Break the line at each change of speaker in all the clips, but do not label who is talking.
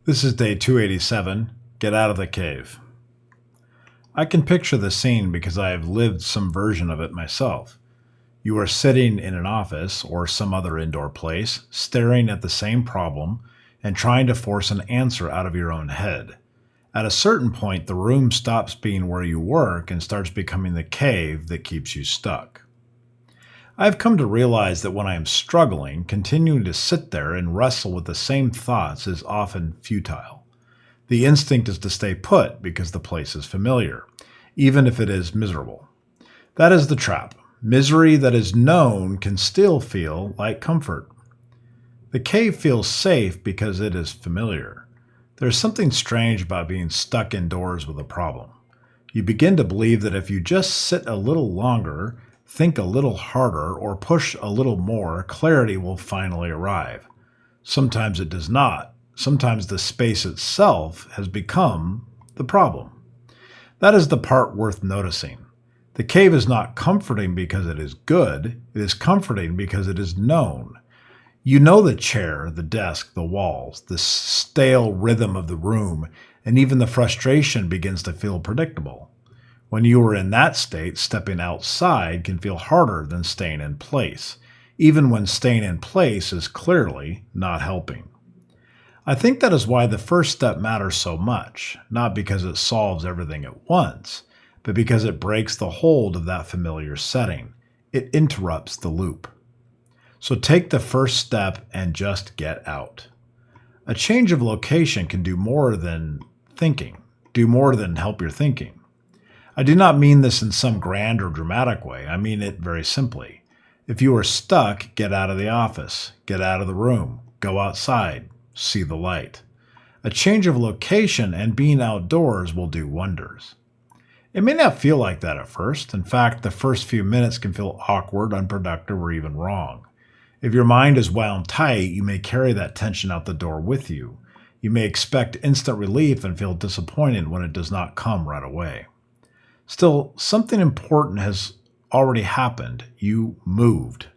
This is day 287. Get out of the cave. I can picture the scene because I have lived some version of it myself. You are sitting in an office or some other indoor place, staring at the same problem and trying to force an answer out of your own head. At a certain point, the room stops being where you work and starts becoming the cave that keeps you stuck. I've come to realize that when I am struggling, continuing to sit there and wrestle with the same thoughts is often futile. The instinct is to stay put because the place is familiar, even if it is miserable. That is the trap. Misery that is known can still feel like comfort. The cave feels safe because it is familiar. There's something strange about being stuck indoors with a problem. You begin to believe that if you just sit a little longer, think a little harder, or push a little more, clarity will finally arrive. Sometimes it does not. Sometimes the space itself has become the problem. That is the part worth noticing. The cave is not comforting because it is good. It is comforting because it is known. You know the chair, the desk, the walls, the stale rhythm of the room, and even the frustration begins to feel predictable. When you are in that state, stepping outside can feel harder than staying in place, even when staying in place is clearly not helping. I think that is why the first step matters so much, not because it solves everything at once, but because it breaks the hold of that familiar setting. It interrupts the loop. So take the first step and just get out. A change of location can do more than help your thinking. I do not mean this in some grand or dramatic way. I mean it very simply. If you are stuck, get out of the office, get out of the room, go outside, see the light. A change of location and being outdoors will do wonders. It may not feel like that at first. In fact, the first few minutes can feel awkward, unproductive, or even wrong. If your mind is wound tight, you may carry that tension out the door with you. You may expect instant relief and feel disappointed when it does not come right away. Still, something important has already happened. You moved.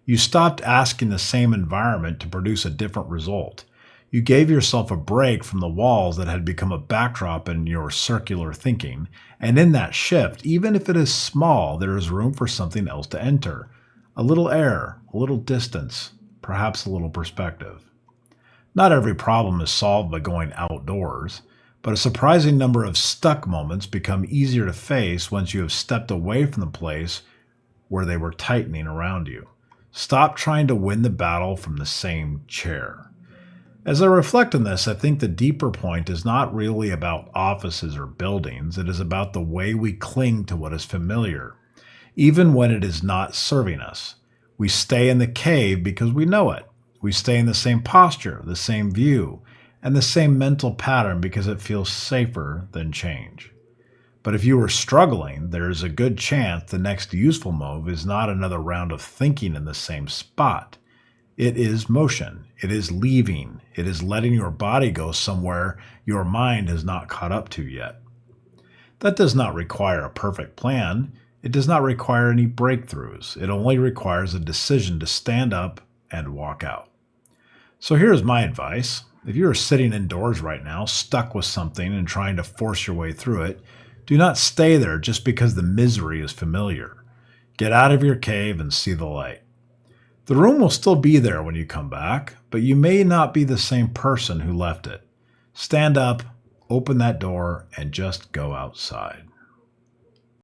You stopped asking the same environment to produce a different result. You gave yourself a break from the walls that had become a backdrop in your circular thinking, and in that shift, even if it is small, there is room for something else to enter. A little air, a little distance, perhaps a little perspective. Not every problem is solved by going outdoors, but a surprising number of stuck moments become easier to face once you have stepped away from the place where they were tightening around you. Stop trying to win the battle from the same chair. As I reflect on this, I think the deeper point is not really about offices or buildings. It is about the way we cling to what is familiar, even when it is not serving us. We stay in the cave because we know it. We stay in the same posture, the same view, and the same mental pattern because it feels safer than change. But if you are struggling, there is a good chance the next useful move is not another round of thinking in the same spot. It is motion. It is leaving. It is letting your body go somewhere your mind has not caught up to yet. That does not require a perfect plan. It does not require any breakthroughs. It only requires a decision to stand up and walk out. So here's my advice. If you are sitting indoors right now, stuck with something and trying to force your way through it, do not stay there just because the misery is familiar. Get out of your cave and see the light. The room will still be there when you come back, but you may not be the same person who left it. Stand up, open that door, and just go outside.